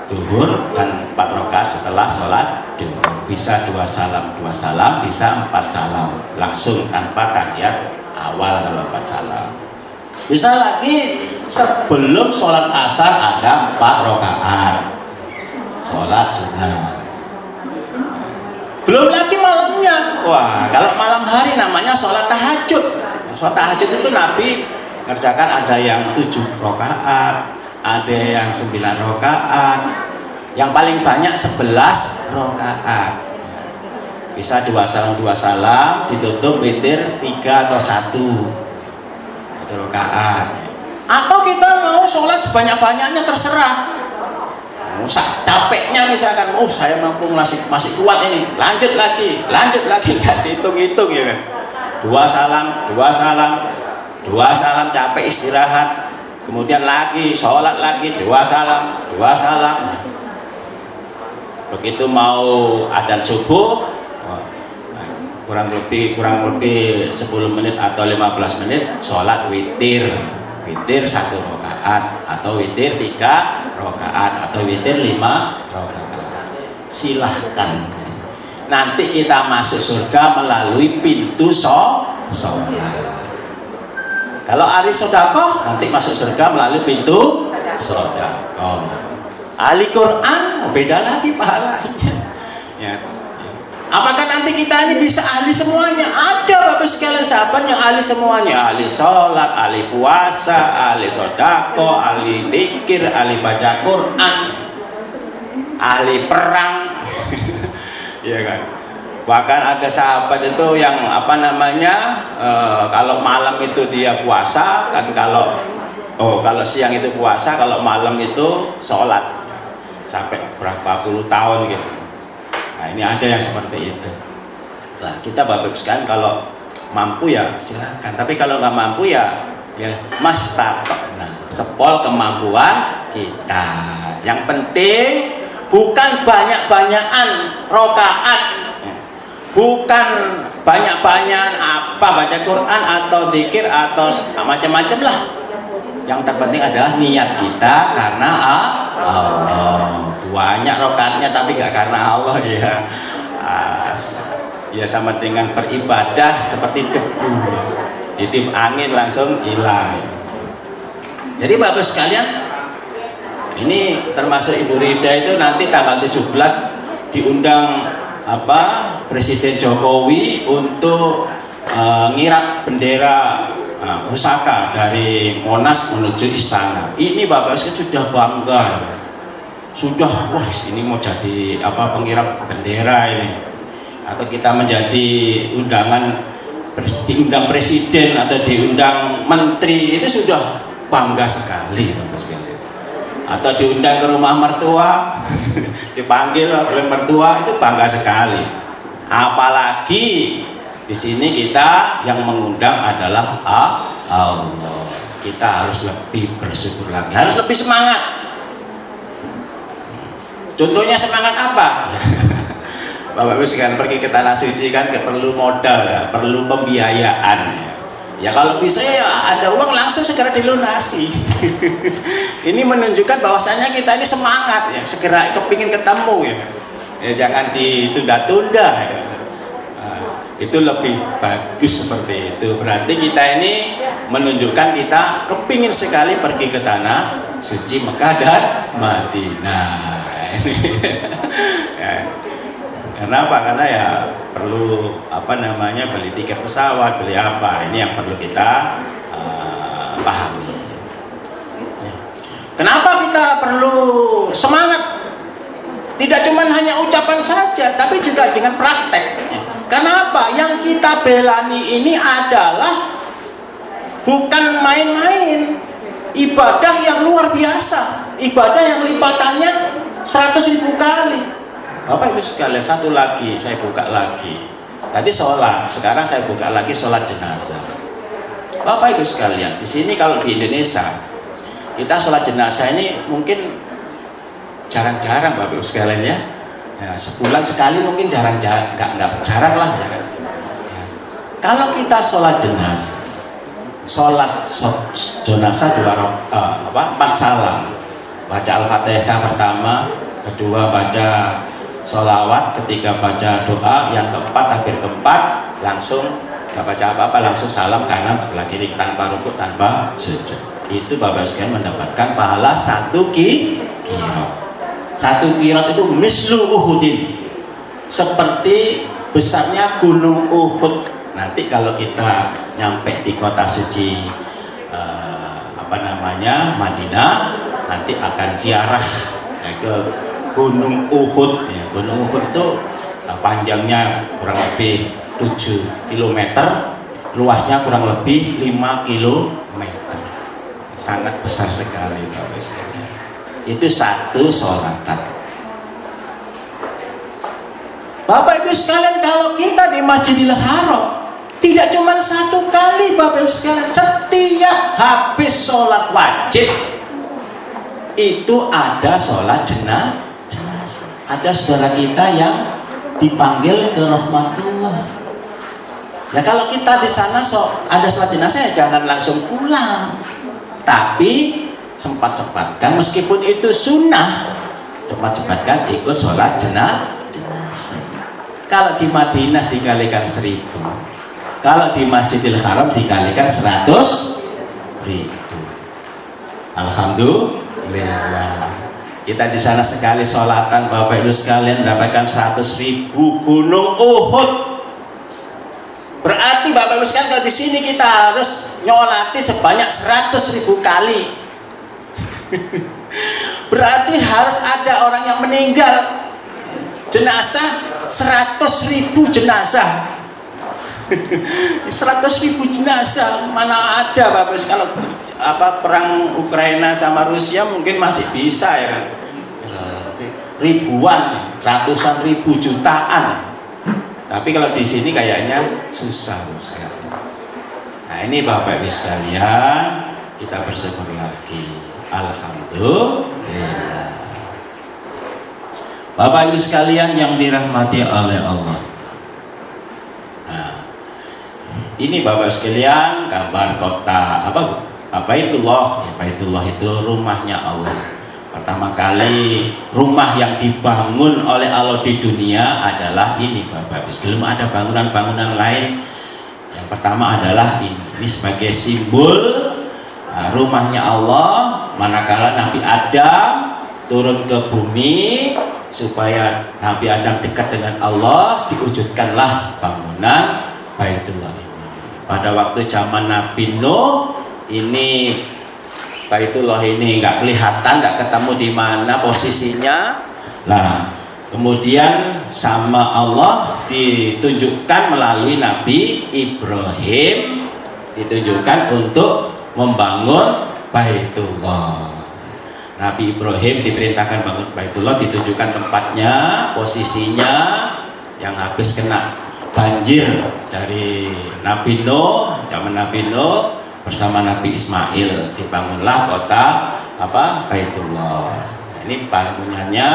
duhur dan 4 rakaat setelah sholat duhur. Bisa 2 salam, bisa 4 salam langsung tanpa tahiyat awal kalau 4 salam. Bisa lagi sebelum sholat asar ada 4 rakaat sholat sunnah. Belum lagi malamnya. Wah, kalau malam hari namanya sholat tahajud. Sholat tahajud itu Nabi ngerjakan ada yang 7 rakaat, ada yang 9 rakaat, yang paling banyak 11 rakaat. Bisa 2 salam, ditutup witir 3 atau 1 rakaat. Atau kita mau sholat sebanyak-banyaknya terserah. Capeknya misalkan, saya mampu masih kuat ini, lanjut lagi, nggak dihitung-hitung ya kan. dua salam, capek istirahat, kemudian lagi sholat lagi, dua salam. Begitu mau adzan subuh, kurang lebih 10 menit atau 15 menit sholat witir 1 rakaat atau witir 3 rakaat atau witir 5 rakaat. Silahkan. Nanti kita masuk surga melalui pintu sholat. Kalau ahli sedekah nanti masuk surga melalui pintu sedekah. Ahli Quran beda lagi pahalanya. Ya. Apakah nanti kita ini bisa ahli semuanya? Ada Bapak sekalian sahabat yang ahli semuanya. Ahli sholat, ahli puasa, ahli sedekah, ahli zikir, ahli baca Quran, ahli perang. Iya kan? Bahkan ada sahabat itu yang kalau malam itu dia puasa kan, kalau siang itu puasa, kalau malam itu sholat sampai berapa puluh tahun gitu. Nah ini ada yang seperti itu. Nah kita Bapak sekalian kalau mampu ya silakan, tapi kalau nggak mampu ya sepol kemampuan kita. Yang penting bukan banyak-banyakan rokaat, bukan banyak-banyakan baca Quran atau zikir atau macam-macam lah. Yang terpenting adalah niat kita karena Allah. Banyak rokaatnya tapi nggak karena Allah ya. Ya sama dengan beribadah seperti debu, ditiup angin langsung hilang. Jadi Bapak sekalian, ini termasuk Ibu Rida itu nanti tanggal 17 diundang Presiden Jokowi untuk ngirak bendera pusaka dari Monas menuju istana. Ini Bapak sekalian sudah bangga, wah ini mau jadi pengirap bendera ini, atau kita menjadi diundang presiden atau diundang menteri, itu sudah bangga sekali Bapak sekalian. Atau diundang ke rumah mertua, dipanggil oleh mertua, itu bangga sekali. Apalagi di sini kita yang mengundang adalah Allah. Kita harus lebih bersyukur lagi, harus lebih semangat. Contohnya semangat apa? Bapak Ibu sekalian, pergi ke tanah suci kan perlu modal ya, perlu pembiayaan. Ya kalau bisa ya ada uang langsung segera dilunasi. Ini menunjukkan bahwasanya kita ini semangat ya, segera kepingin ketemu ya. Ya jangan ditunda-tunda ya. Itu lebih bagus seperti itu. Berarti kita ini menunjukkan kita kepingin sekali pergi ke tanah suci Mekah dan Madinah. Ya. Karena apa? Karena ya perlu beli tiket pesawat, beli apa? Ini yang perlu kita pahami. Kenapa kita perlu semangat? Tidak cuma hanya ucapan saja, tapi juga dengan praktek. Kenapa? Yang kita belani ini adalah bukan main-main, ibadah yang luar biasa, ibadah yang lipatannya 100.000 kali. Bapak Ibu sekalian, satu lagi saya buka lagi. Tadi sholat, sekarang saya buka lagi sholat jenazah. Bapak Ibu sekalian, di sini kalau di Indonesia kita sholat jenazah ini mungkin jarang-jarang Bapak Ibu sekalian ya. Ya, sebulan sekali mungkin jarang-jarang, nggak jarang lah ya kan. Ya. Kalau kita sholat jenazah, jenazah 4 salam, baca Al-Fatihah pertama, kedua baca sholawat, ketiga baca doa, yang keempat takbir keempat langsung nggak baca apa-apa, langsung salam kanan sebelah kiri tanpa rukuk tanpa sujud. Itu Bapak sekalian mendapatkan pahala 1 qirot. 1 qirot itu mislu Uhudin, seperti besarnya gunung Uhud. Nanti kalau kita nyampe di kota suci Madinah, nanti akan ziarah ke Gunung Uhud. Ya, Gunung Uhud itu panjangnya kurang lebih 7 km, luasnya kurang lebih 5 km. Sangat besar sekali Bapak sekalian. Itu 1 sholatan. Bapak Ibu sekalian, kalau kita di Masjidil Haram Tidak cuma satu kali Bapak Ibu sekalian, setiap habis sholat wajib itu ada sholat jenazah. Ada saudara kita yang dipanggil ke rahmatullah. Ya kalau kita di sana ada sholat jenazah ya jangan langsung pulang, tapi sempat-sempatkan meskipun itu sunnah, cepat-cepatkan ikut sholat jenazah. Kalau di Madinah dikalikan 1000, kalau di Masjidil Haram dikalikan 100.000. Alhamdulillah. Kita di sana sekali sholatan Bapak Ibu sekalian mendapatkan 100.000 gunung Uhud. Berarti Bapak Ibu sekalian kalau di sini kita harus nyolati sebanyak 100.000 kali. Berarti harus ada orang yang meninggal. Jenazah 100.000 jenazah. 100.000 jenazah mana ada Bapak Ibu kalau perang Ukraina sama Rusia mungkin masih bisa ya kan, ribuan, ratusan ribu, jutaan. Tapi kalau di sini kayaknya susah sekali. Nah ini Bapak Ibu sekalian, kita bersyukur lagi, alhamdulillah. Bapak Ibu sekalian yang dirahmati oleh Allah. Nah, ini Bapak sekalian gambar kota Baitullah. Baitullah itu rumahnya Allah. Pertama kali rumah yang dibangun oleh Allah di dunia adalah ini Bapak Ibu. Belum ada bangunan-bangunan lain. Yang pertama adalah ini. Ini sebagai simbol rumahnya Allah. Manakala Nabi Adam turun ke bumi supaya Nabi Adam dekat dengan Allah, diwujudkanlah bangunan Baitullah ini. Pada waktu zaman Nabi Nuh ini Baitullah ini nggak kelihatan, nggak ketemu di mana posisinya. Nah, kemudian sama Allah ditunjukkan melalui Nabi Ibrahim, ditunjukkan untuk membangun Baitullah. Nabi Ibrahim diperintahkan bangun Baitullah, ditunjukkan tempatnya, posisinya, yang habis kena banjir dari Nabi Nuh, zaman Nabi Nuh bersama Nabi Ismail dibangunlah kota Baitullah. Ini bangunannya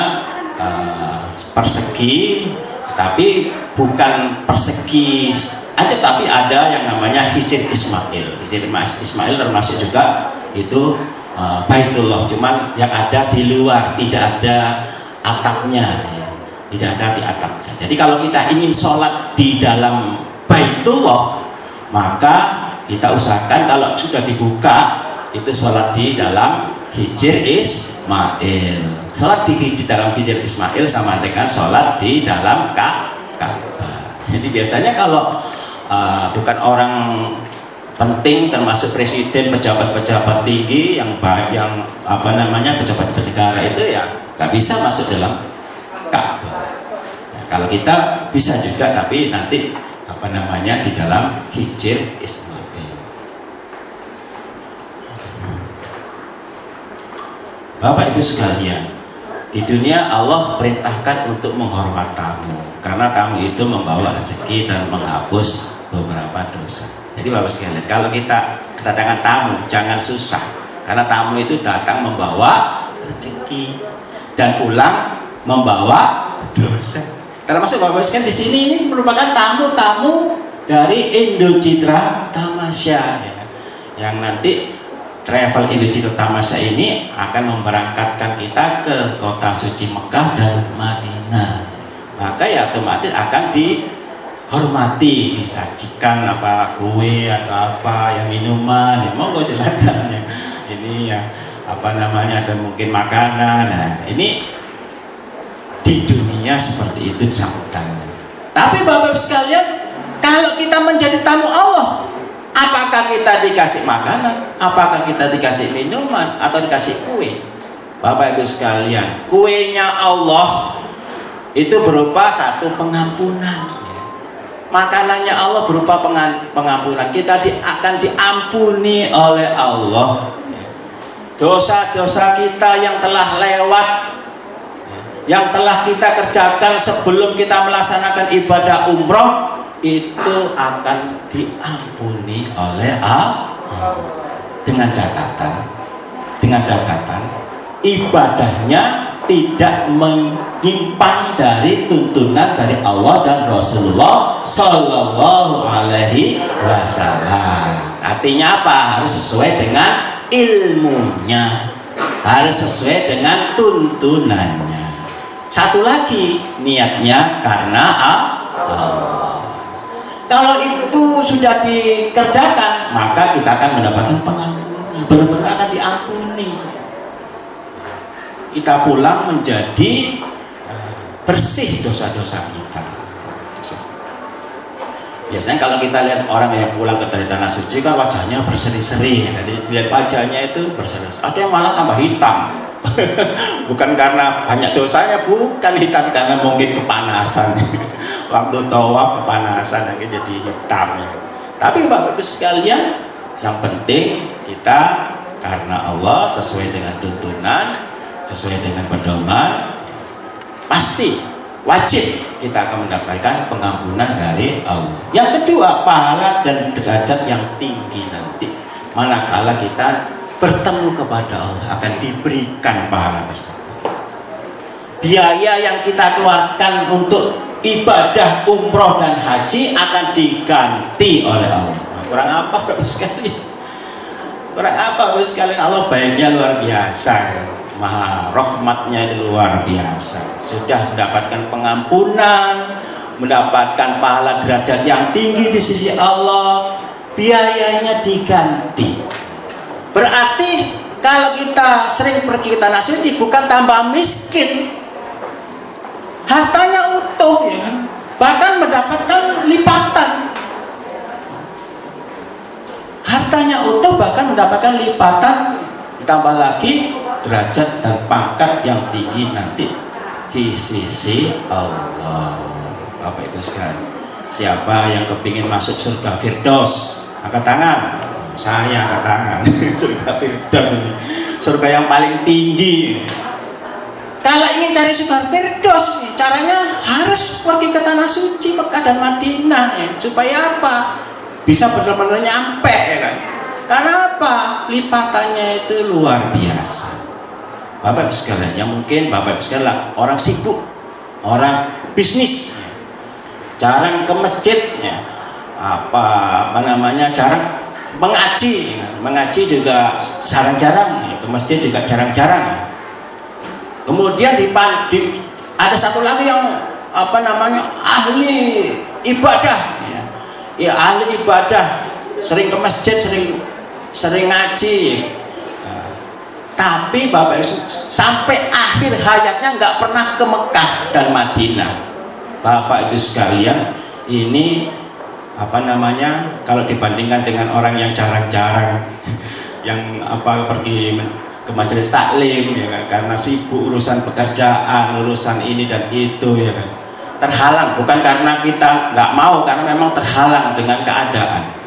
persegi, tapi bukan persegi aja, tapi ada yang namanya Hijr Ismail. Hijr Ismail termasuk juga itu Baitullah, cuman yang ada di luar, tidak ada atapnya, tidak ada di atapnya. Jadi kalau kita ingin sholat di dalam Baitullah, maka kita usahakan kalau sudah dibuka itu sholat di dalam Hijr Ismail. Sholat di dalam Hijr Ismail sama dengan sholat di dalam Ka'bah. Jadi biasanya kalau bukan orang penting termasuk presiden, pejabat-pejabat tinggi yang pejabat negara itu ya nggak bisa masuk dalam Ka'bah. Ya, kalau kita bisa juga, tapi nanti di dalam Hijr Ismail. Bapak Ibu sekalian, di dunia Allah perintahkan untuk menghormat tamu, karena tamu itu membawa rezeki dan menghapus beberapa dosa. Jadi Bapak sekalian, kalau kita kedatangan tamu jangan susah, karena tamu itu datang membawa rezeki dan pulang membawa dosa. Termasuk Bapak sekalian di sini ini merupakan tamu-tamu dari Indo Citra Tamasya, ya, yang nanti travel Indo Citra Tamasya ini akan memberangkatkan kita ke kota suci Mekah dan Madinah. Maka ya otomatis akan dihormati, disajikan kue atau yang minuman, ya monggo silakan ya. Ini ya ada mungkin makanan. Nah, ini di dunia seperti itu sambutannya. Tapi Bapak sekalian, kalau kita menjadi tamu Allah, apakah kita dikasih makanan, apakah kita dikasih minuman, atau dikasih kue? Bapak Ibu sekalian, kuenya Allah itu berupa satu pengampunan. Makanannya Allah berupa pengampunan. Kita akan diampuni oleh Allah dosa-dosa kita yang telah lewat, yang telah kita kerjakan sebelum kita melaksanakan ibadah umroh, itu akan diampuni oleh Allah dengan catatan ibadahnya tidak menyimpang dari tuntunan dari Allah dan Rasulullah Sallallahu Alaihi Wasallam. Artinya apa? Harus sesuai dengan ilmunya, harus sesuai dengan tuntunannya. Satu lagi, niatnya karena Allah. Kalau itu sudah dikerjakan, maka kita akan mendapatkan pengampunan, benar-benar akan diampuni. Kita pulang menjadi bersih dosa-dosa kita. Biasanya kalau kita lihat orang yang pulang dari tanah suci kan wajahnya berseri-seri, jadi dilihat wajahnya itu berseri-seri. Ada yang malah tambah hitam. Bukan karena banyak dosanya, bukan hitam, karena mungkin kepanasan. Waktu tawaf kepanasan jadi hitam. Tapi Bapak Ibu sekalian, yang penting kita karena Allah sesuai dengan tuntunan, sesuai dengan pedoman, pasti wajib kita akan mendapatkan pengampunan dari Allah. Yang kedua, pahala dan derajat yang tinggi nanti manakala kita bertemu kepada Allah akan diberikan pahala tersebut. Biaya yang kita keluarkan untuk ibadah umroh dan haji akan diganti oleh Allah. Nah, kurang apa Bapak sekalian? Kurang apa Bapak sekalian? Allah baiknya luar biasa. Maha rahmatnya itu luar biasa. Sudah mendapatkan pengampunan, mendapatkan pahala derajat yang tinggi di sisi Allah, biayanya diganti. Berarti kalau kita sering pergi ke tanah suci bukan tambah miskin, hartanya utuh, ya kan? Bahkan mendapatkan lipatan. Hartanya utuh bahkan mendapatkan lipatan, ditambah lagi derajat dan pangkat yang tinggi nanti di sisi Allah. Bapak Ibu sekalian, siapa yang kepingin masuk surga Firdaus, angkat tangan. Saya angkat tangan. Surga Firdaus ini, surga yang paling tinggi. Kalau ingin cari surga Firdaus, caranya harus pergi ke tanah suci Mekah dan Madinah, ya. Supaya apa? Bisa benar-benar nyampe, ya kan? Karena apa? Lipatannya itu luar biasa. Bapak Ibu sekalian, yang mungkin Bapak Ibu sekalian orang sibuk, orang bisnis, jarang ke masjid, ya. Jarang mengaji juga jarang-jarang, ya. Ke masjid juga jarang-jarang. Kemudian ada satu lagi yang ahli ibadah, ya ahli ibadah, sering ke masjid, sering ngaji. Tapi Bapak Ibu sampai akhir hayatnya nggak pernah ke Mekah dan Madinah. Bapak Ibu sekalian, ini kalau dibandingkan dengan orang yang jarang-jarang yang pergi ke majelis taklim, ya kan, karena sibuk urusan pekerjaan, urusan ini dan itu, ya kan, terhalang. Bukan karena kita nggak mau, karena memang terhalang dengan keadaan.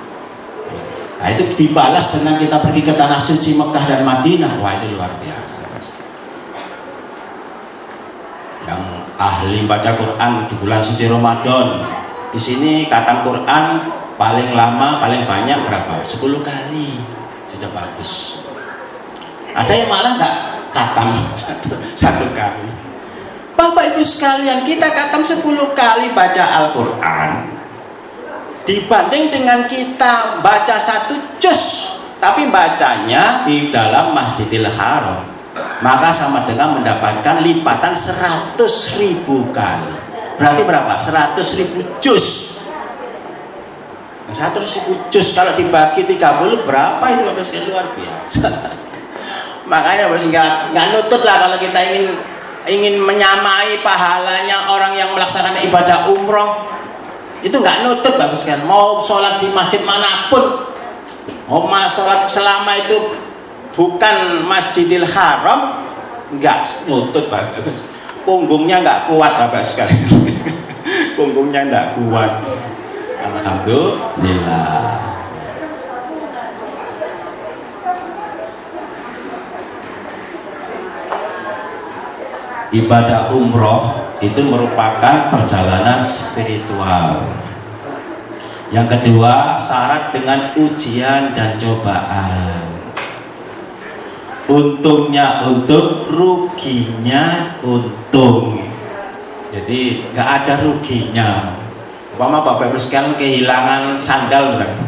Nah, itu dibalas dengan kita pergi ke tanah suci Mekah dan Madinah. Wah, itu luar biasa. Yang ahli baca Quran di bulan suci Ramadan, di sini khatam Quran paling lama, paling banyak berapa? 10 kali. Sudah bagus. Ada yang malah nggak khatam satu kali. Bapak Ibu sekalian, kita khatam 10 kali baca Al-Quran dibanding dengan kita baca 1 juz tapi bacanya di dalam Masjidil Haram, maka sama dengan mendapatkan lipatan 100.000 kali. Berarti berapa? 100.000 juz. 100.000 juz kalau dibagi 30 berapa itu? Luar biasa. Makanya nggak nutut lah kalau kita ingin menyamai pahalanya orang yang melaksanakan ibadah umroh. Itu nggak nutut Bapak sekalian. Mau sholat di masjid manapun, mau sholat selama itu bukan Masjidil Haram, nggak nutut Bapak. Punggungnya nggak kuat Bapak sekalian. Punggungnya nggak kuat. Alhamdulillah. Ibadah umroh itu merupakan perjalanan spiritual. Yang kedua, syarat dengan ujian dan cobaan. Untungnya untung, ruginya untung. Jadi nggak ada ruginya. Umpama Bapak Ibu sekalian kehilangan sandal misalnya,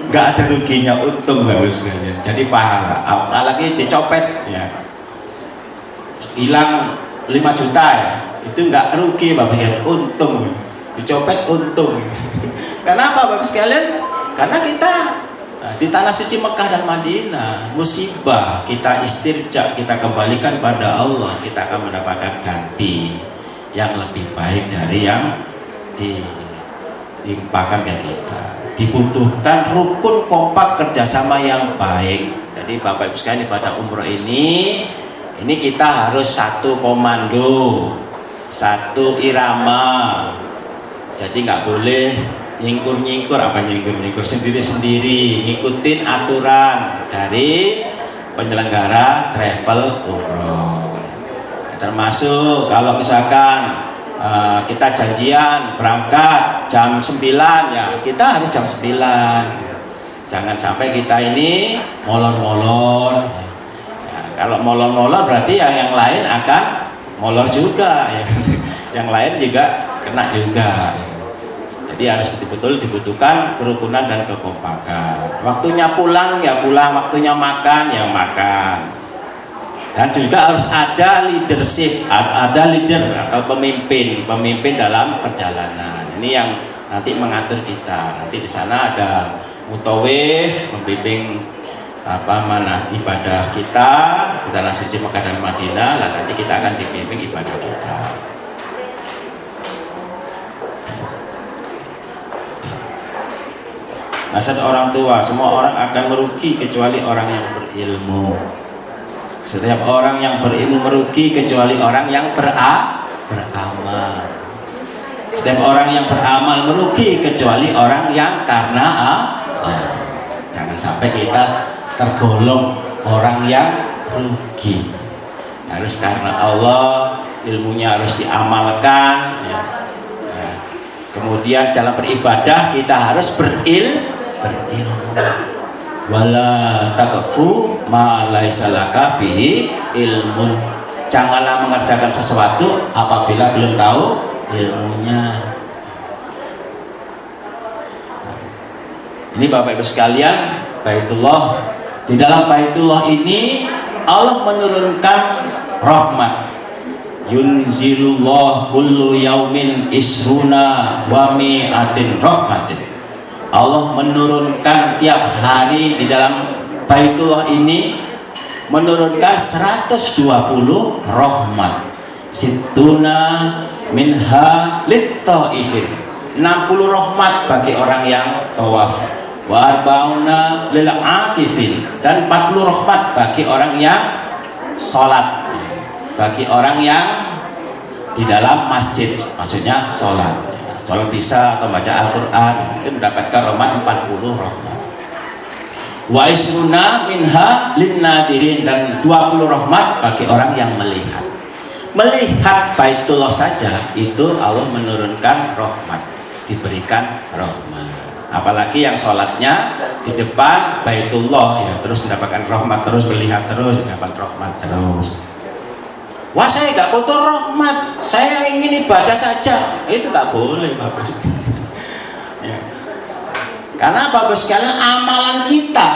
nggak ada ruginya, untung Bapak Ibu sekalian. Jadi pahala. Apalagi dicopet ya, hilang 5 juta ya, itu nggak rugi Bapak Ibu, untung. Dicopet untung. Kenapa Bapak Ibu sekalian? Karena kita di tanah suci Mekah dan Madinah, musibah kita istirja, kita kembalikan pada Allah, kita akan mendapatkan ganti yang lebih baik dari yang ditimpakan ke kita. Dibutuhkan rukun kompak kerjasama yang baik. Jadi Bapak Ibu sekalian, pada umroh ini kita harus satu komando, satu irama. Jadi nggak boleh nyingkur-nyingkur, sendiri-sendiri, ngikutin aturan dari penyelenggara travel umroh. Termasuk kalau misalkan kita janjian berangkat jam 9 ya, kita harus jam 9. Jangan sampai kita ini molor-molor. Ya, kalau molor-molor berarti yang lain akan molor juga ya. Yang lain juga kena juga. Jadi harus betul-betul dibutuhkan kerukunan dan kekompakan. Waktunya pulang ya pulang, waktunya makan ya makan. Dan juga harus ada leadership, ada leader atau pemimpin dalam perjalanan. Ini yang nanti mengatur kita. Nanti di sana ada mutawif membimbing ibadah kita di tanah suci Mekah dan Madinah. Lah nanti kita akan dibimbing ibadah kita. Nasihat orang tua, semua orang akan merugi kecuali orang yang berilmu. Setiap orang yang berilmu merugi kecuali orang yang beramal. Setiap orang yang beramal merugi kecuali orang yang karena jangan sampai kita tergolong orang yang rugi. Harus karena Allah, ilmunya harus diamalkan ya. Kemudian dalam beribadah kita harus berilmu. Wala taqfu ma laisa laka bihi ilmun. Janganlah mengerjakan sesuatu apabila belum tahu ilmunya. Ini Bapak Ibu sekalian, Baitullah. Di dalam Baitullah ini Allah menurunkan rahmat. Yunzilullah kullu yaumin isruna wa mi'atin rahmatin. Allah menurunkan tiap hari di dalam Baitullah ini menurunkan 120 rahmat. Situna minha lit-taifin. 60 rahmat bagi orang yang tawaf. Wa arbauna lil akifin, dan 40 rahmat bagi orang yang salat. Bagi orang yang di dalam masjid, maksudnya salat. Sholat bisa atau baca Al-Quran itu mendapatkan rahmat 40 rahmat. Wa isruna minha linnadirin, dan 20 rahmat bagi orang yang melihat. Melihat Baitullah saja itu Allah menurunkan rahmat, diberikan rahmat. Apalagi yang sholatnya di depan Baitullah ya, terus mendapatkan rahmat, terus melihat terus dapat rahmat terus. Wah, saya nggak butuh rahmat, saya ingin ibadah saja. Itu nggak boleh Bapak. Ya. Karena Bapak sekalian, amalan kita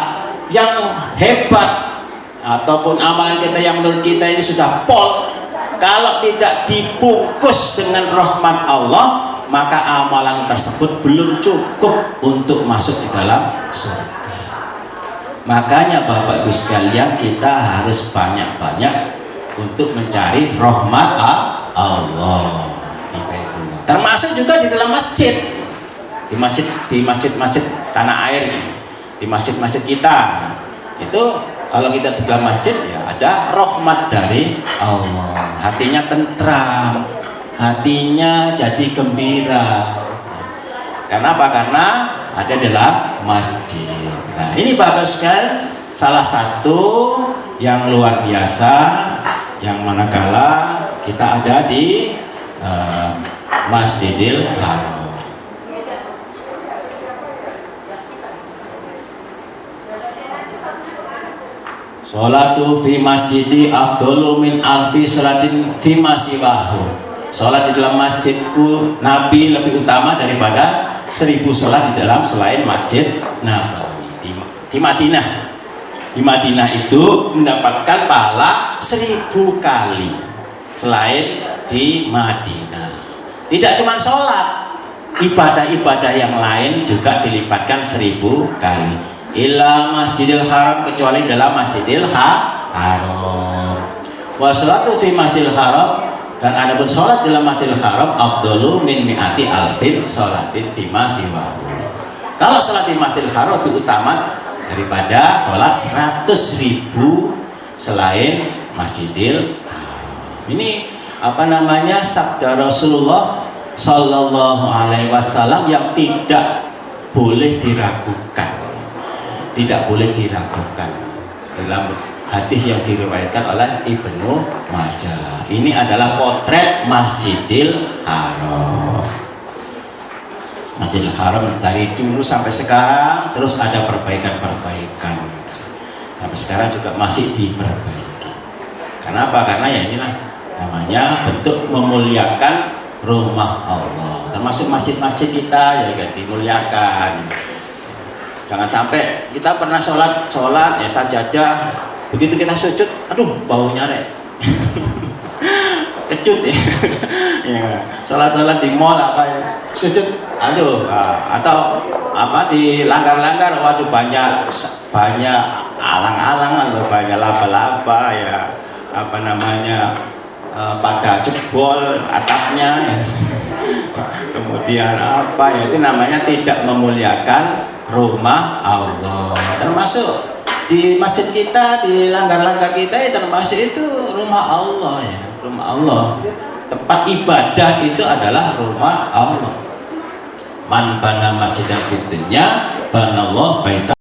yang hebat ataupun amalan kita yang menurut kita ini sudah pol, kalau tidak dibungkus dengan rahmat Allah, maka amalan tersebut belum cukup untuk masuk di dalam surga. Makanya Bapak Ibu sekalian, kita harus banyak-banyak untuk mencari rahmat Allah di Baitullah. Termasuk juga di dalam masjid, di masjid tanah air, di masjid-masjid kita. Itu kalau kita di dalam masjid ya ada rahmat dari Allah. Hatinya tentram, hatinya jadi gembira. Karena apa? Karena ada dalam masjid. Nah, ini Bapak sekalian, salah satu yang luar biasa yang manakala kita ada di Masjidil Haram. Sholatu fi masjidi afdolu min alfi sholatin fi masiwahu. Sholat di dalam masjidku Nabi lebih utama daripada 1000 sholat di dalam selain masjid Nabawi di Madinah. Di Madinah itu mendapatkan pahala 1000 kali selain di Madinah. Tidak cuma sholat, ibadah-ibadah yang lain juga dilipatkan 1000 kali. Illa Masjidil Haram, kecuali dalam Masjidil Haram. Wa sholatu fi Masjidil Haram, dan adapun sholat dalam Masjidil Haram afdalu min mi'ati alfin sholatin fi masiwahu. Kalau sholat di Masjidil Haram lebih utama daripada sholat 100.000 selain Masjidil Haram. Ini apa namanya, sabda Rasulullah Sallallahu Alaihi Wasallam yang tidak boleh diragukan. Tidak boleh diragukan dalam hadis yang diriwayatkan oleh Ibnu Majah. Ini adalah potret Masjidil Haram. Masjidil Haram dari dulu sampai sekarang terus ada perbaikan-perbaikan. Sampai sekarang juga masih diperbaiki. Kenapa? Karena ya inilah namanya bentuk memuliakan rumah Allah. Termasuk masjid-masjid kita ya kan dimuliakan. Jangan sampai kita pernah sholat ya sajadah, begitu kita sujud, aduh baunya rek, kecut ya. Ya, sholat di mall apa ya, sujud, aduh, atau apa di langgar-langgar, waduh banyak alang-alangan loh, banyak laba-laba ya, apa namanya, pada jebol atapnya ya. Kemudian apa ya, itu namanya tidak memuliakan rumah Allah. Termasuk di masjid kita, di langgar-langgar kita ya, termasuk itu rumah Allah ya, rumah Allah. Tempat ibadah itu adalah rumah Allah. Man bana masjidan fid dunya banallahu baitan